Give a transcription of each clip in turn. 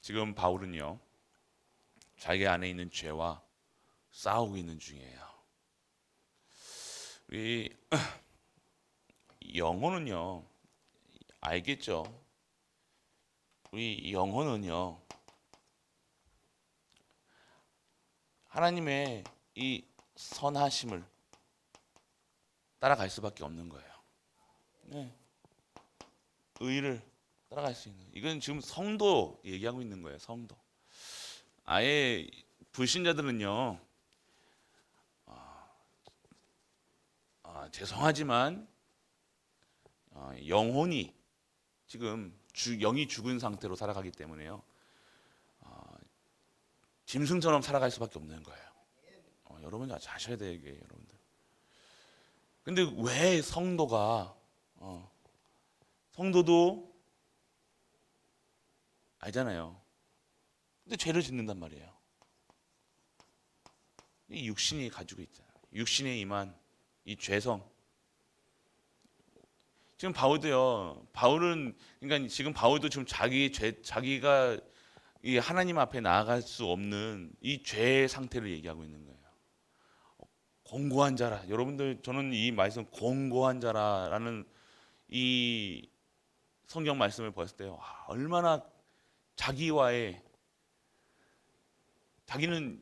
지금 바울은요, 자기 안에 있는 죄와 싸우고 있는 중이에요. 우리 영혼은요, 알겠죠? 우리 영혼은요, 하나님의 이 선하심을 따라갈 수밖에 없는 거예요. 네, 의를 따라갈 수 있는. 이건 지금 성도 얘기하고 있는 거예요. 성도. 아예 불신자들은요, 죄송하지만 영혼이 지금 영이 죽은 상태로 살아가기 때문에요. 짐승처럼 살아갈 수밖에 없는 거예요. 여러분 아셔야 돼요, 이게 여러분들. 근데 왜 성도도 알잖아요. 근데 죄를 짓는단 말이에요. 이 육신이 가지고 있잖아요. 육신에 임한 이 죄성. 지금 바울은 그러니까 지금 바울도 지금 자기가 이 하나님 앞에 나아갈 수 없는 이 죄의 상태를 얘기하고 있는 거예요. 공고한 자라. 여러분들 저는 이 말씀 공고한 자라라는 이 성경 말씀을 봤을 때 얼마나 자기는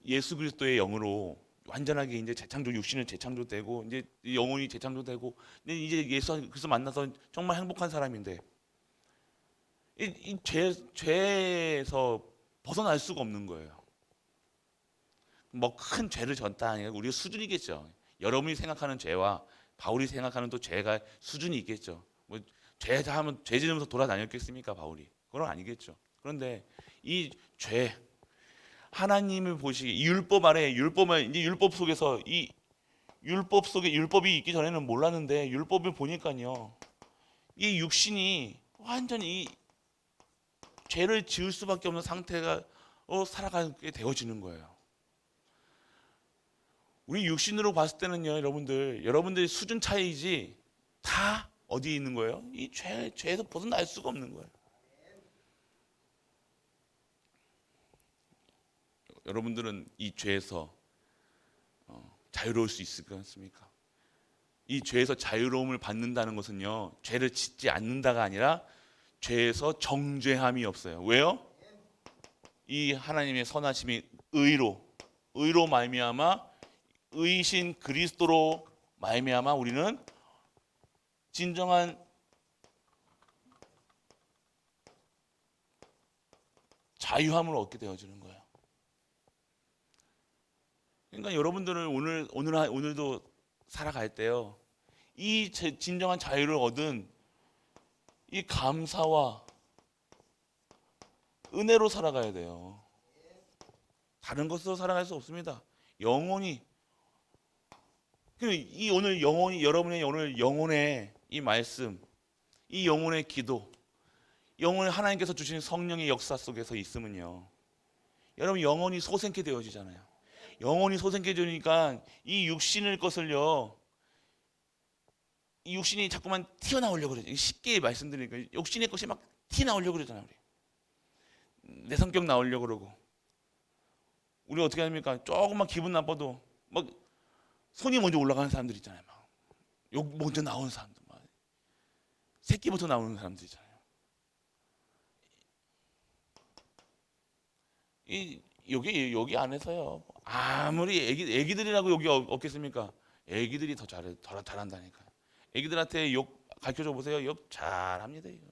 예수 그리스도의 영으로 완전하게 이제 육신은 재창조되고 이제 영혼이 재창조되고 이제 예수 그리스도 만나서 정말 행복한 사람인데 이 죄에서 벗어날 수가 없는 거예요. 뭐 큰 죄를 졌다 아니라 우리가 수준이겠죠. 여러분이 생각하는 죄와 바울이 생각하는 또 죄가 수준이 있겠죠. 뭐 죄다 하면 죄 지으면서 돌아다녔겠습니까 바울이? 그건 아니겠죠. 그런데 이 죄 하나님을 보시기 율법 아래 이제 율법 속에 율법이 있기 전에는 몰랐는데 율법을 보니까요 이 육신이 완전히 죄를 지을 수밖에 없는 상태가 살아가게 되어지는 거예요. 우리 육신으로 봤을 때는요, 여러분들의 수준 차이지 다 어디에 있는 거예요? 이 죄에서 벗어날 수가 없는 거예요. 여러분들은 이 죄에서 자유로울 수 있을 것 같습니까? 이 죄에서 자유로움을 받는다는 것은요, 죄를 짓지 않는다가 아니라 죄에서 정죄함이 없어요. 왜요? 이 하나님의 선하심이 의로 말미암아 의신 그리스도로 말미암아 우리는 진정한 자유함을 얻게 되어지는 거예요. 그러니까 여러분들은 오늘도 살아갈 때요, 이 진정한 자유를 얻은 이 감사와 은혜로 살아가야 돼요. 다른 것으로 살아갈 수 없습니다. 영혼이 이 오늘 영혼이 여러분의 오늘 영혼의 이 말씀, 이 영혼의 기도, 영혼을 하나님께서 주신 성령의 역사 속에서 있으면요, 여러분 영혼이 소생케 되어지잖아요. 영혼이 소생케 되니까 이 육신의 것을요, 이 육신이 자꾸만 튀어나오려고 그러죠. 쉽게 말씀드리니까 육신의 것이 막 튀어나오려고 그러잖아요. 내 성격 나오려고 그러고 우리 어떻게 합니까? 조금만 기분 나빠도 막 손이 먼저 올라가는 사람들 있잖아요. 막 욕 먼저 나오는 사람들, 막 새끼부터 나오는 사람들 있잖아요. 이 여기 안에서요. 아무리 애기들이라고 여기 없겠습니까? 애기들이 더 잘한다니까요. 애기들한테 욕 가르쳐줘 보세요. 욕 잘합니다. 이거.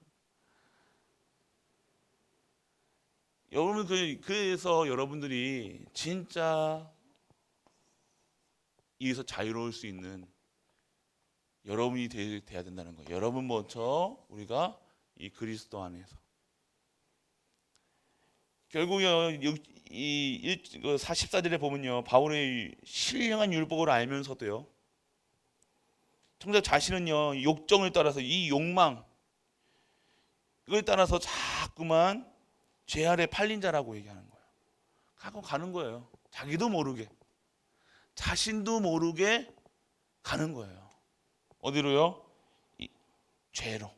여러분 그래서 여러분들이 진짜 여기서 자유로울 수 있는 여러분이 돼야 된다는 거예요. 여러분 먼저 우리가 이 그리스도 안에서 결국요 이 14절에 보면요 바울의 신령한 율법을 알면서도요 청자 자신은요 욕정을 따라서 이 욕망 그걸 따라서 자꾸만 죄 아래 팔린 자라고 얘기하는 거예요. 하고 가는 거예요. 자기도 모르게 자신도 모르게 가는 거예요. 어디로요? 이 죄로.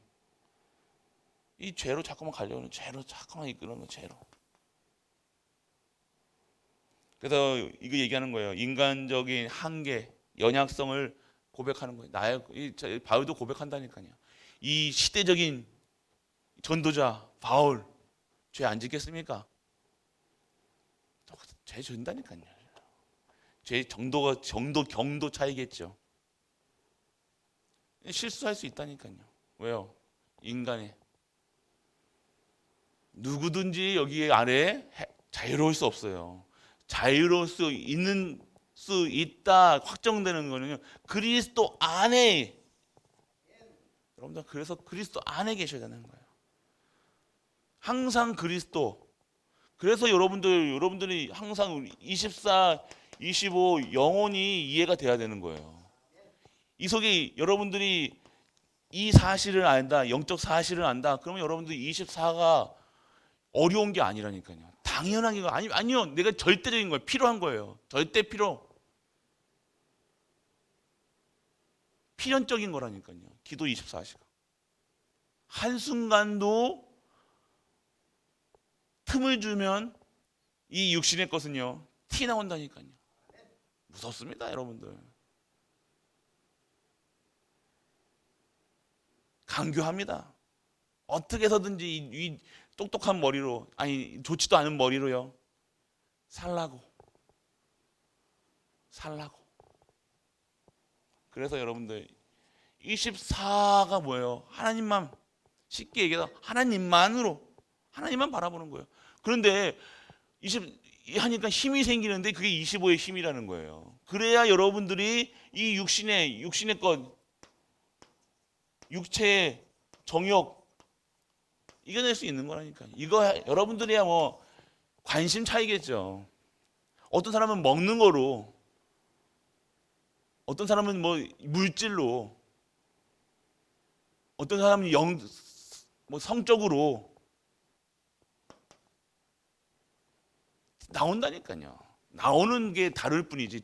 이 죄로 자꾸만 가려는, 죄로 자꾸만 이끄는 거, 죄로. 그래서 이거 얘기하는 거예요. 인간적인 한계, 연약성을 고백하는 거예요. 바울도 고백한다니까요. 이 시대적인 전도자 바울 죄 안 짓겠습니까? 죄 짓는다니까요. 죄 경도 차이겠죠. 실수할 수 있다니까요. 왜요? 인간의 누구든지 여기 아래 자유로울 수 없어요. 자유로울 수 있다 확정되는 거는요. 그리스도 안에, 여러분들 그래서 그리스도 안에 계셔야 되는 거예요. 항상 그리스도. 그래서 여러분들이 항상 24, 25 영혼이 이해가 돼야 되는 거예요. 이 속에 여러분들이 이 사실을 안다, 영적 사실을 안다. 그러면 여러분들 24가 어려운 게 아니라니까요. 당연한 게 아니요. 내가 절대적인 거예요. 필요한 거예요. 절대 필연적인 거라니까요. 기도 24시간. 한순간도 틈을 주면 이 육신의 것은요. 티 나온다니까요. 무섭습니다, 여러분들. 강교합니다. 어떻게 해서든지 이 똑똑한 머리로, 아니 좋지도 않은 머리로요. 살라고. 그래서 여러분들 24가 뭐예요? 하나님만, 쉽게 얘기해서 하나님만 바라보는 거예요. 그런데 20 하니까 힘이 생기는데 그게 25의 힘이라는 거예요. 그래야 여러분들이 이 육신의 것, 육체의 정욕 이겨낼 수 있는 거라니까. 이거 여러분들이야 뭐 관심 차이겠죠. 어떤 사람은 먹는 거로, 어떤 사람은 뭐 물질로, 어떤 사람은 뭐 성적으로 나온다니까요. 나오는 게 다를 뿐이지,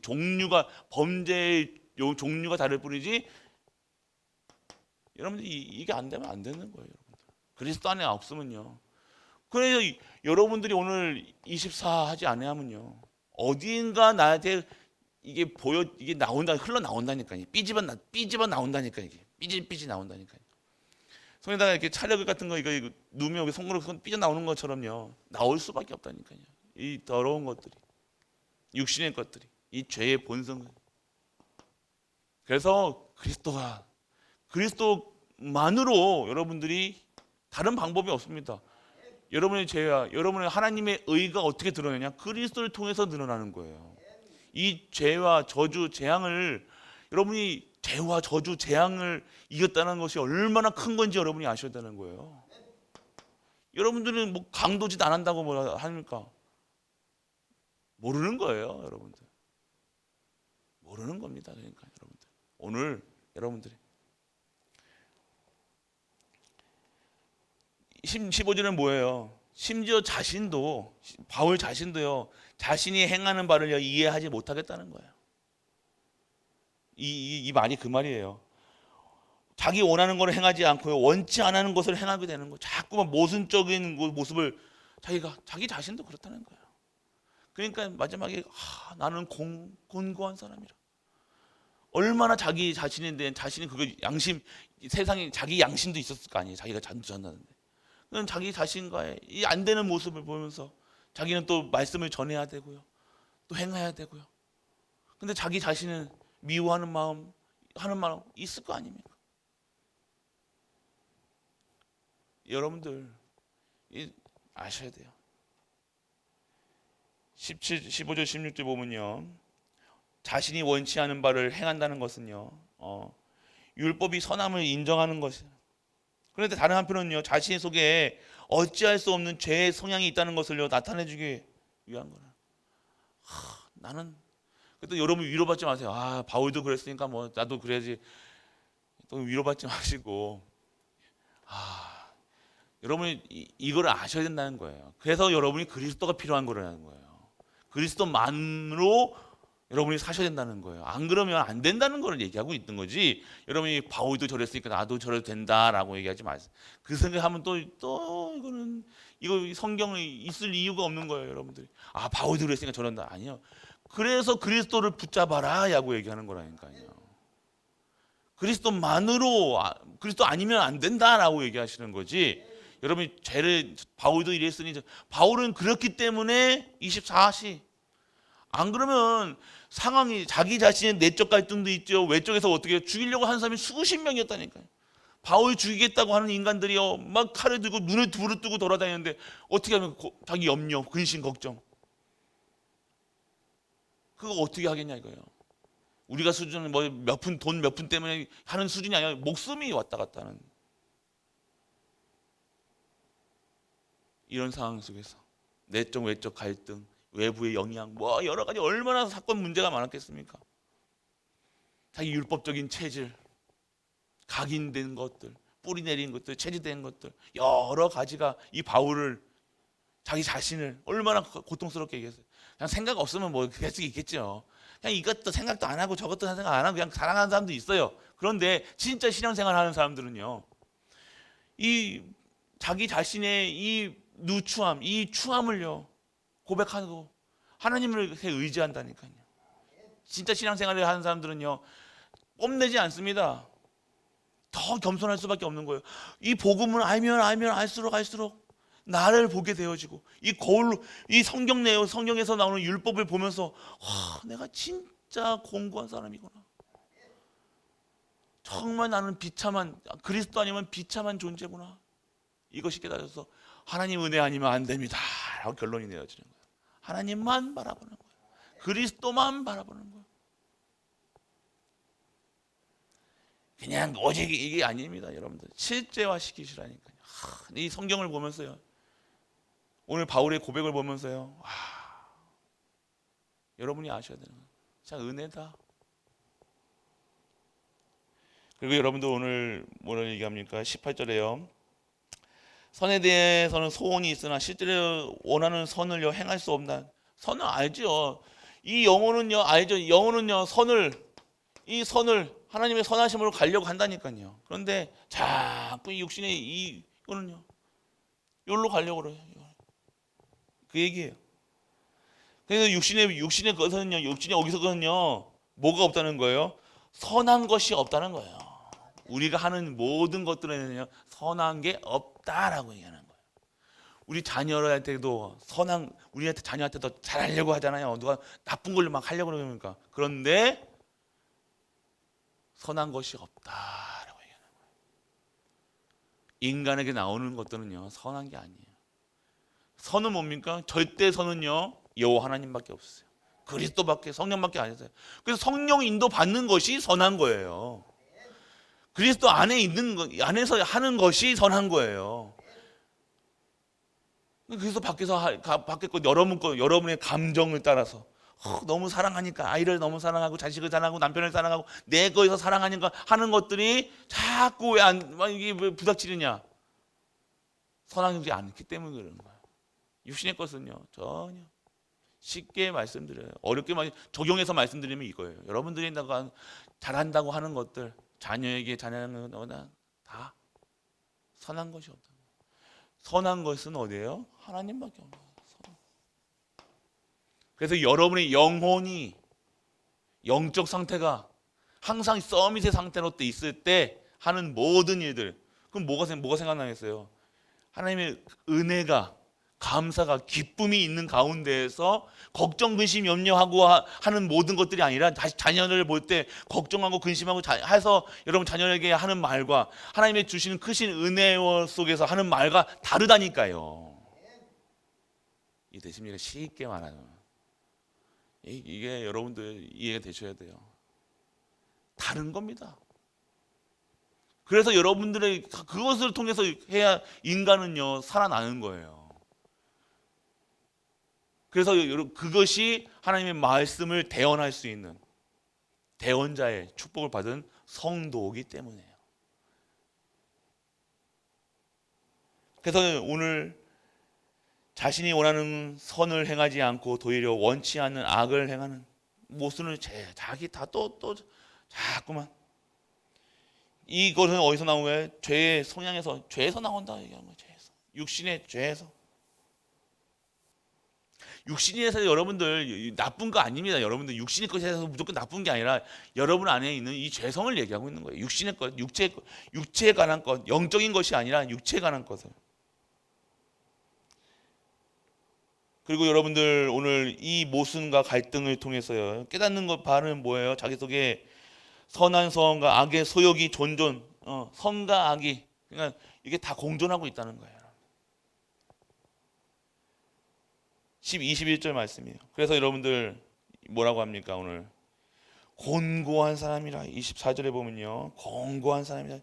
범죄의 종류가 다를 뿐이지. 여러분들 이게 안 되면 안 되는 거예요. 여러분들. 그리스도 안에 없으면요. 그래서 여러분들이 오늘 24 하지 않으면요, 어디인가 나한테 이게 흘러 나온다니까요. 삐집어 나온다니까요. 이게 삐지 나온다니까요. 손에다가 이렇게 찰흙 같은 거 이거 누우면 여기 손으로 삐져 나오는 것처럼요, 나올 수밖에 없다니까요. 이 더러운 것들이, 육신의 것들이, 이 죄의 본성을. 그래서 그리스도만으로 여러분들이, 다른 방법이 없습니다. 여러분의 죄와 여러분의 하나님의 의가 어떻게 드러나냐? 그리스도를 통해서 드러나는 거예요. 이 죄와 저주, 재앙을, 여러분이 죄와 저주, 재앙을 이겼다는 것이 얼마나 큰 건지 여러분이 아셔야 되는 거예요. 여러분들은 뭐 강도짓 안 한다고 뭐라 합니까? 모르는 거예요, 여러분들. 모르는 겁니다. 그러니까 여러분들. 오늘 여러분들이 15절은 뭐예요? 심지어 바울 자신도요, 자신이 행하는 바를 이해하지 못하겠다는 거예요. 이 말이 그 말이에요. 자기 원하는 것을 행하지 않고요, 원치 않는 것을 행하게 되는 거예요. 자꾸만 모순적인 모습을 자기 자신도 그렇다는 거예요. 그러니까 마지막에 나는 곤고한 사람이라. 얼마나 자기 자신인데, 자신이 세상에 자기 양심도 있었을 거 아니에요. 자기가 전도한다는데. 그건 자기 자신과의 이 안 되는 모습을 보면서 자기는 또 말씀을 전해야 되고요, 또 행해야 되고요. 근데 자기 자신은 미워하는 마음, 하는 마음 있을 거 아닙니까? 여러분들 아셔야 돼요. 15절 16절 보면요, 자신이 원치 않은 바를 행한다는 것은요, 율법이 선함을 인정하는 것이에요. 그런데 다른 한편은요, 자신 속에 어찌할 수 없는 죄의 성향이 있다는 것을요 나타내주기 위한 거라. 나는, 또 여러분 위로받지 마세요. 바울도 그랬으니까 뭐 나도 그래야지. 또 위로받지 마시고, 여러분이 이걸 아셔야 된다는 거예요. 그래서 여러분이 그리스도가 필요한 거라는 거예요. 그리스도만으로 여러분이 사셔야 된다는 거예요. 안 그러면 안 된다는 걸 얘기하고 있는 거지. 여러분이 바울도 저랬으니까 나도 저래도 된다라고 얘기하지 마세요. 그 생각하면 또 이거는 이거 성경에 있을 이유가 없는 거예요, 여러분들이. 아, 바울도 그랬으니까 저런다. 아니요. 그래서 그리스도를 붙잡아라라고 얘기하는 거라니까요. 그리스도 아니면 안 된다라고 얘기하시는 거지. 여러분이 바울도 이랬으니 바울은 그렇기 때문에 24시 안 그러면 상황이 자기 자신의 내적 갈등도 있죠. 외적에서 어떻게 죽이려고 하는 사람이 수십 명이었다니까요. 바울 죽이겠다고 하는 인간들이요 막 칼을 들고 눈을 부르뜨고 돌아다니는데 어떻게 하면 자기 염려, 근심, 걱정 그거 어떻게 하겠냐 이거예요. 우리가 수준은 뭐 돈 몇 푼 때문에 하는 수준이 아니라 목숨이 왔다 갔다 하는 이런 상황 속에서 내적 외적 갈등, 외부의 영향, 뭐 여러 가지 얼마나 사건 문제가 많았겠습니까? 자기 율법적인 체질, 각인된 것들, 뿌리 내린 것들, 체질된 것들 여러 가지가 이 바울을 자기 자신을 얼마나 고통스럽게 얘기했어요. 그냥 생각 없으면 뭐 할 수 있겠죠. 그냥 이것도 생각도 안 하고 저것도 생각 안 하고 그냥 사랑하는 사람도 있어요. 그런데 진짜 신앙생활 하는 사람들은요, 이 자기 자신의 이 누추함, 이 추함을요 고백하고 하나님을 의지한다니까요. 진짜 신앙생활을 하는 사람들은요 뽐내지 않습니다. 더 겸손할 수밖에 없는 거예요. 이 복음을 알면 알수록 나를 보게 되어지고 이 거울로 이 성경에서 나오는 율법을 보면서 내가 진짜 공고한 사람이구나. 정말 나는 비참한 그리스도 아니면 비참한 존재구나. 이것이 깨달아서 하나님 은혜 아니면 안 됩니다. 라고 결론이 내어지는 거예요. 하나님만 바라보는 거예요. 그리스도만 바라보는 거예요. 그냥 오직 이게 아닙니다, 여러분들. 실제화 시키시라니까요. 이 성경을 보면서요. 오늘 바울의 고백을 보면서요. 여러분이 아셔야 되는 거예요. 참 은혜다. 그리고 여러분들 오늘 뭐를 얘기합니까? 18절에요. 선에 대해서는 소원이 있으나 실제로 원하는 선을요 행할 수 없나. 선을 알죠. 이 영혼은요 알죠. 영혼은요 이 선을 하나님의 선하심으로 가려고 한다니까요. 그런데 자꾸 육신의 이거는요 여기로 가려고 그래요. 그 얘기예요. 그래서 육신의 것은요, 육신의 여기서는요 뭐가 없다는 거예요? 선한 것이 없다는 거예요. 우리가 하는 모든 것들에는요 선한 게 없다라고 얘기하는 거예요. 우리 자녀한테도 우리한테 자녀한테도 잘하려고 하잖아요. 누가 나쁜 걸로 막 하려고 그러니까. 그런데 선한 것이 없다라고 얘기하는 거예요. 인간에게 나오는 것들은요 선한 게 아니에요. 선은 뭡니까? 절대 선은요 여호와 하나님밖에 없어요. 그리스도밖에 성령밖에 안 있어요. 그래서 성령 인도 받는 것이 선한 거예요. 그리스도 안에 있는 안에서 하는 것이 선한 거예요. 그래서 밖에서 밖에 거 여러분의 감정을 따라서 너무 사랑하니까 아이를 너무 사랑하고 자식을 사랑하고 남편을 사랑하고 내 거에서 사랑하니까 하는 것들이 자꾸 왜 부닥치느냐? 선하지 않기 때문에 그런 거예요. 육신의 것은요 전혀 쉽게 말씀드려요. 어렵게 적용해서 말씀드리면 이거예요. 여러분들이 잘한다고 하는 것들 자녀에게 잘하는 거나 다 선한 것이 없다. 선한 것은 어디예요? 하나님밖에 없어요. 그래서 여러분의 영혼이 영적 상태가 항상 서밋의 상태로 있을 때 하는 모든 일들 그럼 뭐가 생각나겠어요? 하나님의 은혜가 감사가 기쁨이 있는 가운데에서 걱정 근심 염려하고 하는 모든 것들이 아니라 다시 자녀를 볼 때 걱정하고 근심하고 해서 여러분 자녀에게 하는 말과 하나님의 주시는 크신 은혜 속에서 하는 말과 다르다니까요. 이해되십니까? 쉽게 말하면 이게 여러분들 이해가 되셔야 돼요. 다른 겁니다. 그래서 여러분들의 그것을 통해서 해야 인간은요 살아나는 거예요. 그래서 그것이 하나님의 말씀을 대언할 수 있는 대언자의 축복을 받은 성도이기 때문이에요. 그래서 오늘 자신이 원하는 선을 행하지 않고 도리어 원치 않는 악을 행하는 모순을 자기 다 또 자꾸만. 이것은 어디서 나온 거예요? 죄의 성향에서, 죄에서 나온다 얘기하는 거예요. 죄에서. 육신의 죄에서. 육신에서 여러분들 나쁜 거 아닙니다. 여러분들 육신의 것에서 무조건 나쁜 게 아니라 여러분 안에 있는 이 죄성을 얘기하고 있는 거예요. 육신의 것, 육체에 관한 것, 영적인 것이 아니라 육체에 관한 것을. 그리고 여러분들 오늘 이 모순과 갈등을 통해서요 깨닫는 것 바는 뭐예요? 자기 속에 선한 성과 악의 소욕이 존존, 선과 악이, 그러니까 이게 다 공존하고 있다는 거예요. 21절 말씀이에요. 그래서 여러분들 뭐라고 합니까 오늘? 곤고한 사람이라. 24절에 보면요, 곤고한 사람이라.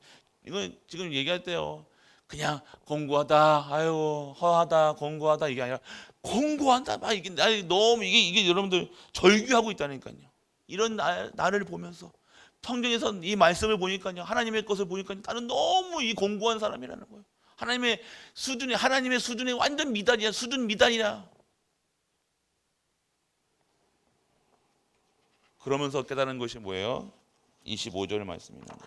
이거 지금 얘기할 때요, 그냥 공고하다, 아유 허하다, 공고하다 이게 아니라 공고한다. 막 이게 너무 이게 여러분들 절규하고 있다니까요. 이런 나를 보면서 성경에서 이 말씀을 보니까요, 하나님의 것을 보니까요, 나는 너무 이 공고한 사람이라는 거예요. 하나님의 수준이 완전 미달이야. 수준 미달이야. 그러면서 깨달은 것이 뭐예요? 25절 말씀입니다.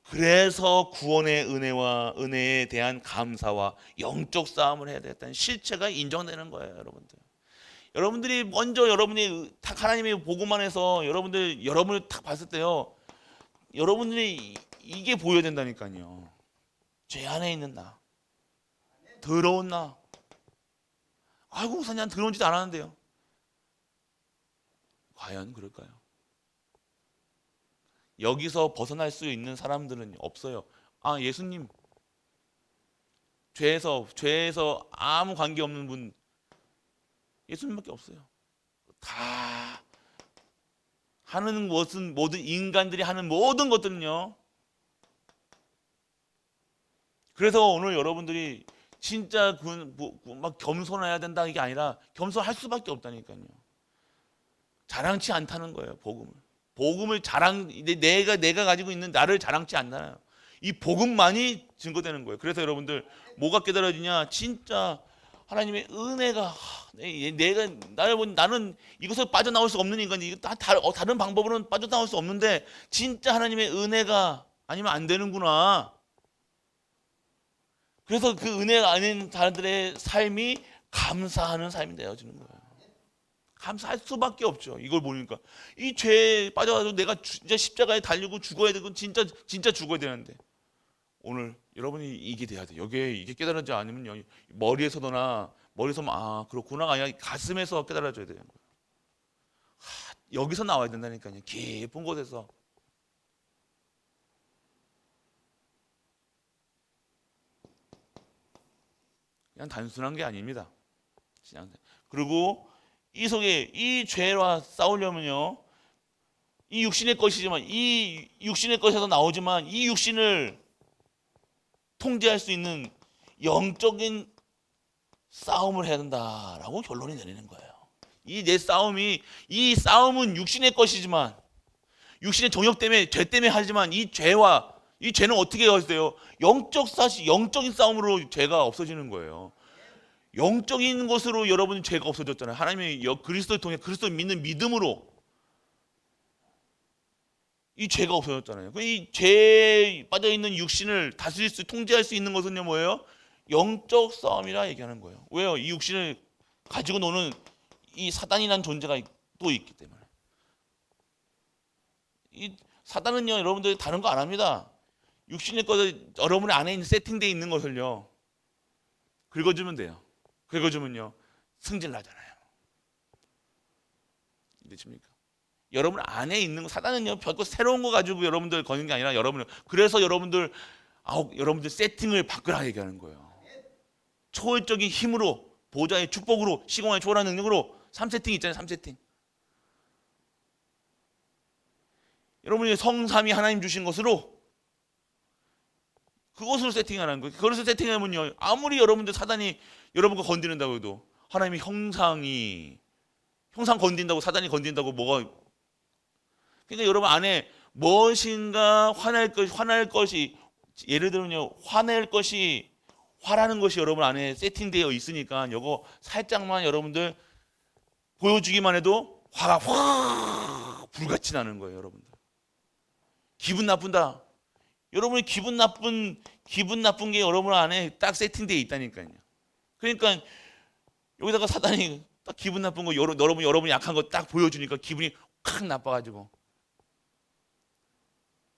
그래서 구원의 은혜에 대한 감사와 영적 싸움을 해야 되겠다는 실체가 인정되는 거예요, 여러분들. 여러분들이 먼저 여러분이 하나님의 복음 안에서 여러분을 딱 봤을 때요, 여러분들이 이게 보여야 된다니까요. 죄 안에 있는 나, 더러운 나. 아이고 목사님, 난 더러운 짓 안 하는데요. 과연 그럴까요? 여기서 벗어날 수 있는 사람들은 없어요. 아, 예수님, 죄에서 아무 관계 없는 분 예수님밖에 없어요. 다 하는 것은, 모든 인간들이 하는 모든 것들은요. 그래서 오늘 여러분들이 진짜 막 겸손해야 된다 이게 아니라 겸손할 수밖에 없다니까요. 자랑치 않다는 거예요. 복음을 내가 가지고 있는 나를 자랑치 않나요? 이 복음만이 증거되는 거예요. 그래서 여러분들 뭐가 깨달아지냐? 진짜 하나님의 은혜가, 나는 이것을 빠져나올 수 없는 인간이, 다른 방법으로는 빠져나올 수 없는데 진짜 하나님의 은혜가 아니면 안 되는구나. 그래서 그 은혜가 아닌 사람들의 삶이 감사하는 삶이 되어지는 거예요. 감사할 수밖에 없죠. 이걸 보니까 이 죄에 빠져가지고 내가 진짜 십자가에 달리고 죽어야 되고 진짜 죽어야 되는데, 오늘 여러분이 이게 돼야 돼. 이게 깨달아지지 않으면요, 머리에서만 아 그렇구나가 아니라 가슴에서 깨달아져야 되는 거예요. 여기서 나와야 된다니까요. 깊은 곳에서. 그냥 단순한 게 아닙니다. 그리고 이 속에 이 죄와 싸우려면요, 이 육신의 것이지만, 이 육신의 것에서 나오지만 이 육신을 통제할 수 있는 영적인 싸움을 해야 된다라고 결론이 내리는 거예요. 이 싸움은 육신의 것이지만, 육신의 정욕 때문에, 죄 때문에 하지만 이 죄는 어떻게 해야 영적인 싸움으로 죄가 없어지는 거예요. 영적인 것으로 여러분 죄가 없어졌잖아요. 하나님의 그리스도를 통해 그리스도 믿는 믿음으로 이 죄가 없어졌잖아요. 이 죄에 빠져 있는 육신을 통제할 수 있는 것은요 뭐예요? 영적 싸움이라 얘기하는 거예요. 왜요? 이 육신을 가지고 노는 이 사단이라는 존재가 또 있기 때문에. 이 사단은요 여러분들 다른 거 안 합니다. 육신의 것을 여러분 안에 있는 세팅되어 있는 것을요 긁어주면 돼요. 긁어주면요 승질 나잖아요. 이해되십니까? 여러분 안에 있는 거, 사단은요 별거 새로운 거 가지고 여러분들 거는 게 아니라 그래서 여러분들 세팅을 바꾸라 얘기하는 거예요. 초월적인 힘으로, 보좌의 축복으로, 시공의 초월한 능력으로 3세팅 있잖아요. 3세팅. 여러분이 성삼위 하나님 주신 것으로 그것으로 세팅하는 거예요. 그것을 세팅하면요 아무리 사단이 여러분과 건드린다고 해도, 하나님의 형상 건든다고, 사단이 건든다고 뭐가, 그러니까 여러분 안에 무엇인가 화날 것이, 예를 들면요 화라는 것이 여러분 안에 세팅되어 있으니까 요거 살짝만 여러분들 보여주기만 해도 화가 확 불같이 나는 거예요, 여러분들. 기분 나쁜다. 여러분이 기분 나쁜 게 여러분 안에 딱 세팅되어 있다니까요. 그러니까 여기다가 사단이 딱 기분 나쁜 거 여러분이 약한 거 딱 보여주니까 기분이 확 나빠가지고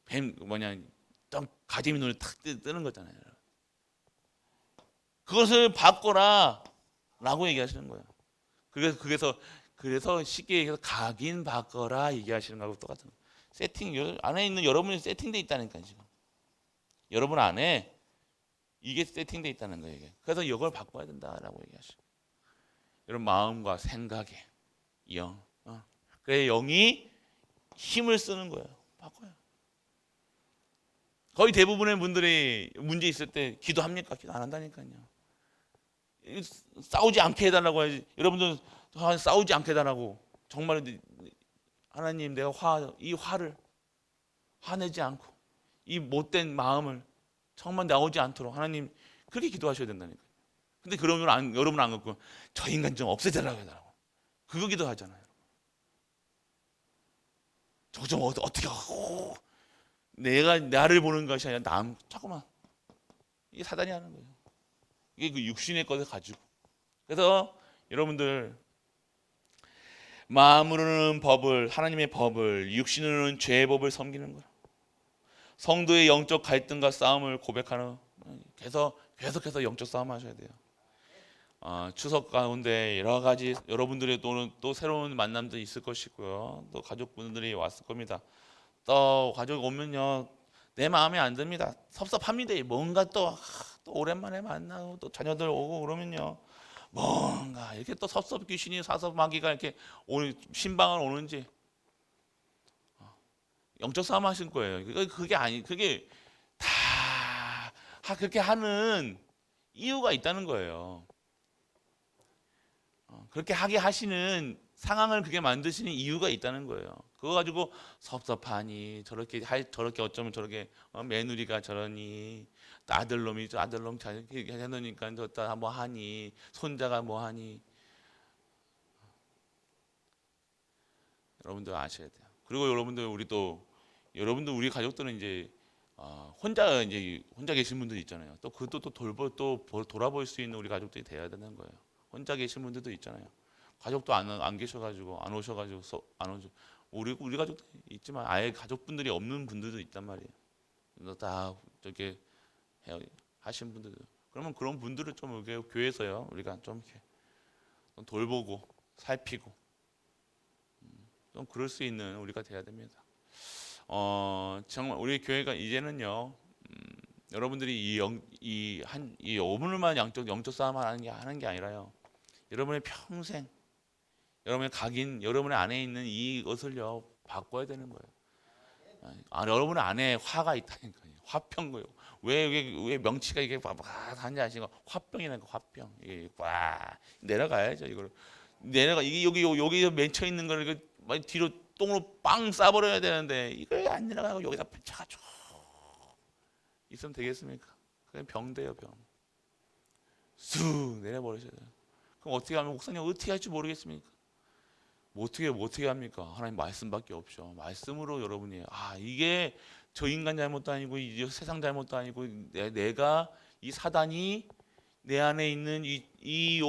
뱀 뭐냐 딱 가재미 눈에 탁 뜨는 거잖아요. 그것을 바꿔라라고 얘기하시는 거예요. 그래서 쉽게 얘기해서 각인 바꿔라 얘기하시는 거하고 똑같은 거예요. 세팅 안에 있는 여러분이 세팅돼 있다니까 지금. 여러분 안에 이게 세팅돼 있다는 거예요. 이게. 그래서 이걸 바꿔야 된다라고 얘기하시고. 여러분 마음과 생각에 영. 그래 영이 힘을 쓰는 거예요. 바꿔요. 거의 대부분의 분들이 문제 있을 때 기도합니까? 기도 안 한다니까요. 싸우지 않게 해달라고 해야지. 여러분들 싸우지 않게 해달라고. 정말 하나님 내가 이 화를 화내지 않고 이 못된 마음을 정말 나오지 않도록 하나님 그렇게 기도하셔야 된다니까요. 근데 그러면 여러분 안 갖고 저 인간 좀 없애달라고 해달라고. 그거 기도하잖아요. 저 좀 어떻게 하고 내가 나를 보는 것이 아니라 잠깐만 이게 사단이 하는 거예요. 이게 그 육신의 것을 가지고. 그래서 여러분들 마음으로는 하나님의 법을, 육신으로는 죄의 법을 섬기는 거예요. 성도의 영적 갈등과 싸움을 고백하는 계속해서 영적 싸움 하셔야 돼요. 추석 가운데 여러 가지 여러분들의 또 새로운 만남도 있을 것이고요. 또 가족분들이 왔을 겁니다. 또 가족 오면요 내 마음에 안 듭니다. 섭섭합니다. 뭔가 또 오랜만에 만나고 또 자녀들 오고 그러면요 뭔가 이렇게 또 섭섭 귀신이 사섭 마귀가 이렇게 신방을 오는지 영적 싸움 하신 거예요. 그게 다 그렇게 하는 이유가 있다는 거예요. 그렇게 하게 하시는 상황을 그게 만드시는 이유가 있다는 거예요. 그거 가지고 섭섭하니 저렇게 어쩌면 저렇게 며느리가 저러니 아들놈 잘 해놓으니까 저따 뭐 하니 손자가 뭐 하니 여러분들 아셔야 돼요. 그리고 여러분들 우리 가족들은 이제 혼자 계신 분들 있잖아요. 또 그것도 돌아볼 수 있는 우리 가족들이 돼야 되는 거예요. 혼자 계신 분들도 있잖아요. 가족도 안 계셔가지고 안 오셔가지고 안 오죠. 우리 가족도 있지만 아예 가족분들이 없는 분들도 있단 말이에요. 다 저렇게 하신 분들도. 그러면 그런 분들을 좀 교회에서요 우리가 좀 이렇게 돌보고 살피고 좀 그럴 수 있는 우리가 돼야 됩니다. 정말 우리 교회가 이제는요 여러분들이 이 5분만 영적 싸움 하는 게 아니라요. 여러분의 평생 여러분의 안에 있는 이것을요 바꿔야 되는 거예요. 여러분 안에 화가 있다니까요. 화병 거예요. 왜 명치가 이게 한지 아시고 화병이라는 거 화병. 이게 와 내려가야죠 이걸. 이게 여기 맺혀 있는 걸 뒤로 똥으로 빵 싸버려야 되는데 이걸 안 내려가고 여기다 펼쳐가지고 있으면 되겠습니까? 그냥 병돼요 병. 쑥 내려버리셔야 돼요. 그럼 어떻게 하면 목사님 어떻게 할지 모르겠습니까? 어떻게 합니까? 하나님 말씀밖에 없죠. 말씀으로 여러분이 이게 저 인간 잘못도 아니고 이 세상 잘못도 아니고 내가 이 사단이 내 안에 있는 이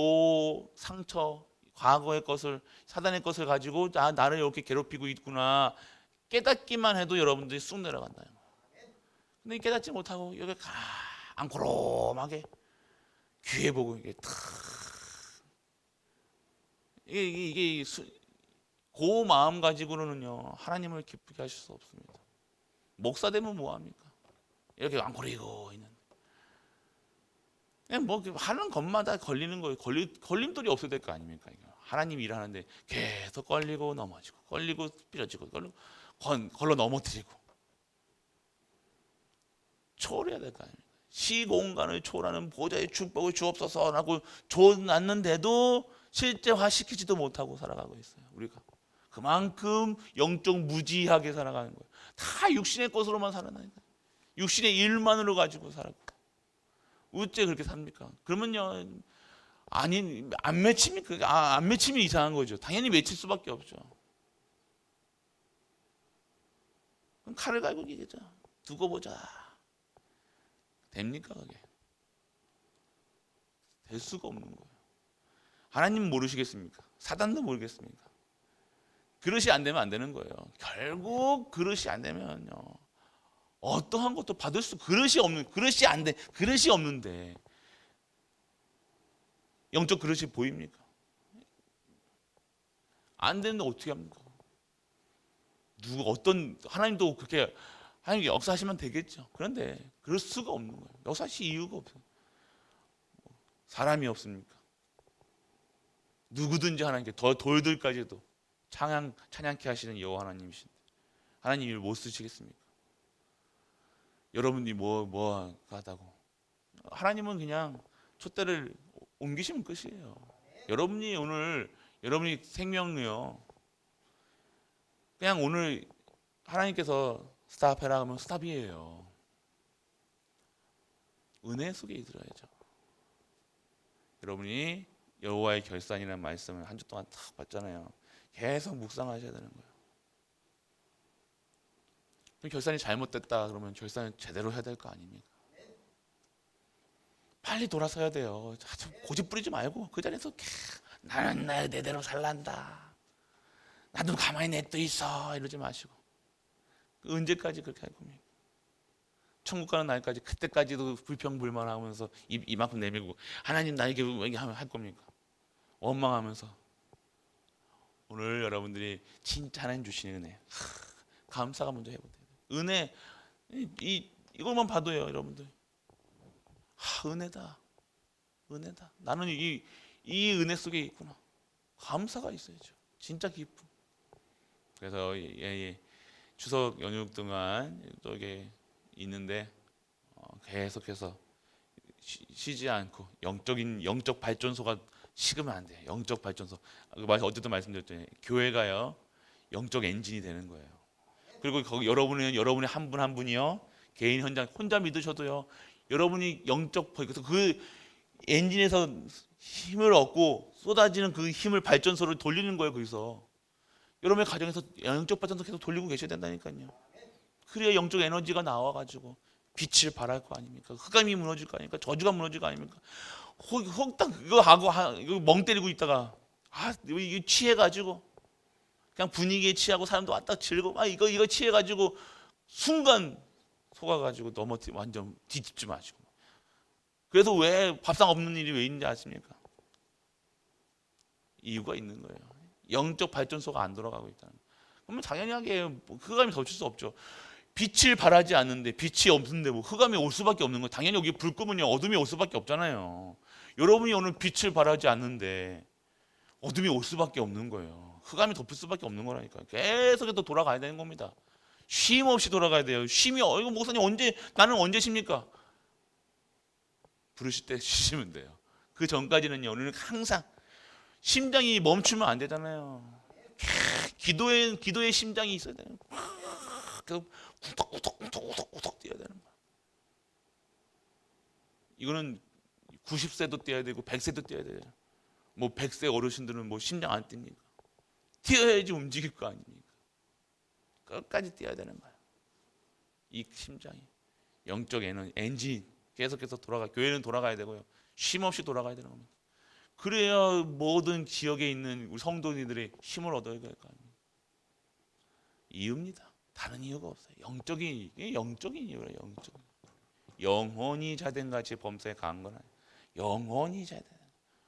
상처 과거의 것을 사단의 것을 가지고 나를 이렇게 괴롭히고 있구나 깨닫기만 해도 여러분들이 쑥 내려간다. 근데 깨닫지 못하고 여기 앙코롬하게 귀에 보고 이게 이게 그 마음 가지고는요 하나님을 기쁘게 하실 수 없습니다. 목사 되면 뭐 합니까? 이렇게 앙코리고 있는. 그냥 뭐 하는 것마다 걸리는 거예요. 걸림돌이 없어야 될 거 아닙니까? 하나님 일하는데 계속 걸리고 넘어지고 걸리고 삐져지고 걸러 넘어뜨리고 초월해야 될 거 아닙니까? 시공간을 초월하는 보좌의 축복을 주옵소서 라고 줘놨는데도 실제화시키지도 못하고 살아가고 있어요. 우리가 그만큼 영적 무지하게 살아가는 거예요. 다 육신의 것으로만 살아나니까 육신의 일만으로 가지고 살고 어째 그렇게 삽니까? 그러면요 안 맺힙니까? 안 맺히면 이상한 거죠. 당연히 맺힐 수밖에 없죠. 칼을 갈고 얘기하자. 두고 보자. 됩니까 그게? 될 수가 없는 거예요. 하나님 모르시겠습니까? 사단도 모르겠습니까? 그릇이 안 되면 안 되는 거예요. 결국 그릇이 안 되면요, 어떠한 것도 받을 수 그릇이 없는 그릇이 안 돼. 그릇이 없는데 영적 그릇이 보입니까? 안 되는데 어떻게 합니까? 누구 어떤 하나님도 그렇게 하나님 역사하시면 되겠죠. 그런데 그럴 수가 없는 거예요. 역사하실 이유가 없어요. 사람이 없습니까? 누구든지 하나님께 더 돌들까지도 찬양케 하시는 여호와 하나님이신데 하나님 이를 못 쓰시겠습니까? 여러분이 뭐 하다고 하나님은 그냥 촛대를 옮기시면 끝이에요. 여러분이 오늘 여러분이 생명이요, 그냥 오늘 하나님께서 스탑해라 하면 스탑이에요. 은혜 속에 있어야죠. 여러분이 여호와의 결산이라는 말씀을 한 주 동안 딱 봤잖아요. 계속 묵상하셔야 되는 거예요. 그럼 결산이 잘못됐다 그러면 결산을 제대로 해야 될 거 아닙니까? 빨리 돌아서야 돼요. 고집 부리지 말고 그 자리에서 나는 내대로 살란다, 나도 가만히 냅둬 있어 이러지 마시고, 언제까지 그렇게 할 겁니까? 천국 가는 날까지 그때까지도 불평불만하면서 이만큼 내밀고 하나님 나에게 할 겁니까? 원망하면서. 오늘 여러분들이 진짜 하나님 주시는 은혜, 감사가 먼저 해보세요. 은혜 이것만 봐도요 여러분들, 은혜다, 은혜다. 나는 이 은혜 속에 있구나. 감사가 있어야죠. 진짜 기쁨. 그래서 추석 연휴 동안 또 이게 있는데 계속해서 쉬지 않고 영적 발전소가 식으면 안 돼요. 영적 발전소. 어제도 말씀드렸더니 교회가요 영적 엔진이 되는 거예요. 그리고 거기 여러분이 한 분 한 분이요 개인 현장 혼자 믿으셔도요 여러분이 영적 그 엔진에서 힘을 얻고 쏟아지는 그 힘을 발전소를 돌리는 거예요. 거기서 여러분의 가정에서 영적 발전소 계속 돌리고 계셔야 된다니까요. 그래야 영적 에너지가 나와가지고 빛을 발할 거 아닙니까? 흑암이 무너질 거 아닙니까? 저주가 무너질 거 아닙니까? 혹딱 이거 하고 이거 멍 때리고 있다가 이거 취해가지고 그냥 분위기에 취하고 사람도 왔다 즐거워 이거 취해가지고 순간 속아가지고 완전 뒤집지 마시고. 그래서 왜 밥상 없는 일이 왜 있는지 아십니까? 이유가 있는 거예요. 영적 발전소가 안 돌아가고 있다는 거예요. 그러면 당연하게 흑암이 덮칠 수 없죠. 빛을 발하지 않는데 빛이 없는데 뭐 흑암이 올 수밖에 없는 거예요. 당연히 여기 불 끄면요 어둠이 올 수밖에 없잖아요. 여러분이 오늘 빛을 발하지 않는데 어둠이 올 수밖에 없는 거예요. 흑암이 덮을 수밖에 없는 거라니까요. 계속해서 돌아가야 되는 겁니다. 쉼 없이 돌아가야 돼요. 이거 목사님 나는 언제 쉽니까? 부르실 때 쉬시면 돼요. 그 전까지는요 우리는 항상 심장이 멈추면 안 되잖아요. 기도의 심장이 있어야 돼요. 구덕구덕 뛰어야 되는 거야. 이거는 90세도 뛰어야 되고 100세도 뛰어야 돼요. 뭐 100세 어르신들은 뭐 심장 안 뜁니까? 뛰어야지 움직일 거 아닙니까? 끝까지 뛰어야 되는 거야. 이 심장이 영적 엔진 계속해서 교회는 돌아가야 되고요. 쉼 없이 돌아가야 되는 겁니다. 그래야 모든 지역에 있는 우리 성도님들이 힘을 얻어야 될 거 아닙니까? 이유입니다. 다른 이유가 없어요. 영적인 이유라. 영혼이 자된 같이 범사에 강한 건 아니에요. 영혼이 자된.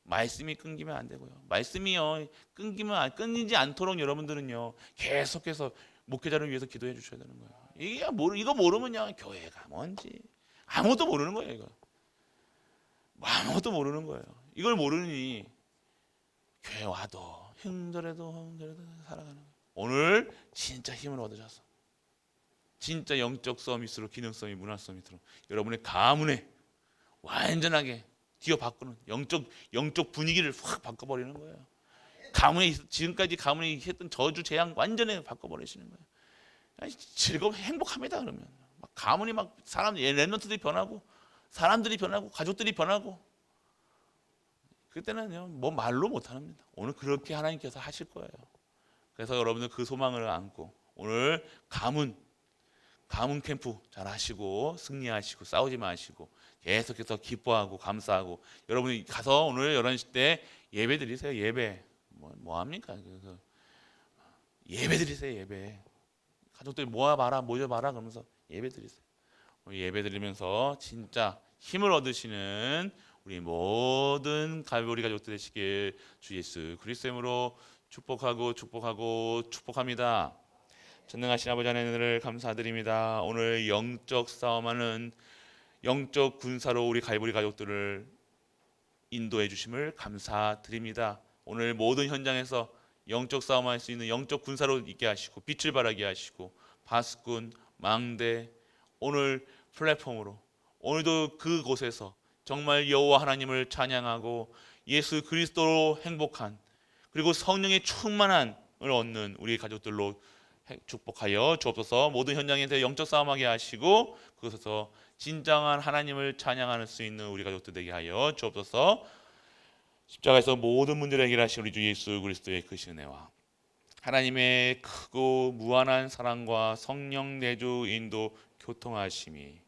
말씀이 끊기면 안 되고요. 말씀이요 끊이지 않도록 여러분들은요 계속해서 목회자를 위해서 기도해 주셔야 되는 거예요. 이거 모르면요 교회가 뭔지 아무것도 모르는 거예요. 이거 아무것도 모르는 거예요. 이걸 모르니 교회 와도 흥들해도 살아가는 거예요. 오늘 진짜 힘을 얻으셔서 진짜 영적 서밋으로 기능 서밋, 문화 서밋으로 여러분의 가문에 완전하게 뒤어바꾸는 영적 분위기를 확 바꿔버리는 거예요. 지금까지 가문에 했던 저주 재앙 완전히 바꿔버리시는 거예요. 즐거워 행복합니다. 그러면 가문이 랩런트들이 변하고 사람들이 변하고 가족들이 변하고 그때는요 뭐 말로 못합니다. 오늘 그렇게 하나님께서 하실 거예요. 그래서 여러분들 그 소망을 안고 오늘 가문 가문 캠프 잘 하시고 승리하시고 싸우지 마시고 계속해서 기뻐하고 감사하고 여러분이 가서 오늘 11시 때 예배 드리세요. 예배 뭐 합니까? 그래서 예배 드리세요. 예배 가족들 모여봐라 그러면서 예배 드리세요. 예배 드리면서 진짜 힘을 얻으시는 우리 모든 갈보리 가족들 되시길 주 예수 그리스도의 이름으로 축복합니다. 전능하신 아버지 하나님을 감사드립니다. 오늘 영적 싸움하는 영적 군사로 우리 갈보리 가족들을 인도해 주심을 감사드립니다. 오늘 모든 현장에서 영적 싸움할 수 있는 영적 군사로 있게 하시고 빛을 발하게 하시고 바스꾼, 망대 오늘 플랫폼으로 오늘도 그곳에서 정말 여호와 하나님을 찬양하고 예수 그리스도로 행복한 그리고 성령의 충만함을 얻는 우리 가족들로 축복하여 주옵소서. 모든 현장에서 영적 싸움하게 하시고 그곳에서 진정한 하나님을 찬양할 수 있는 우리 가족들 되게 하여 주옵소서. 십자가에서 모든 문제를 해결하신 우리 주 예수 그리스도의 그 은혜와 하나님의 크고 무한한 사랑과 성령 내주 인도 교통하심이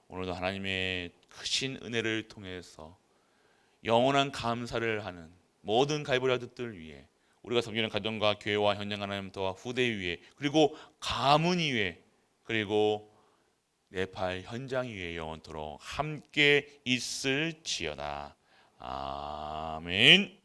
오늘도 하나님의 크신 은혜를 통해서 영원한 감사를 하는 모든 갈보리 가족들 위해 우리가 섬기는 가정과 교회와 현장 하나님과 후대 위에 그리고 가문 위에 그리고 네팔 현장 위에 영원토록 함께 있을지어다. 아멘.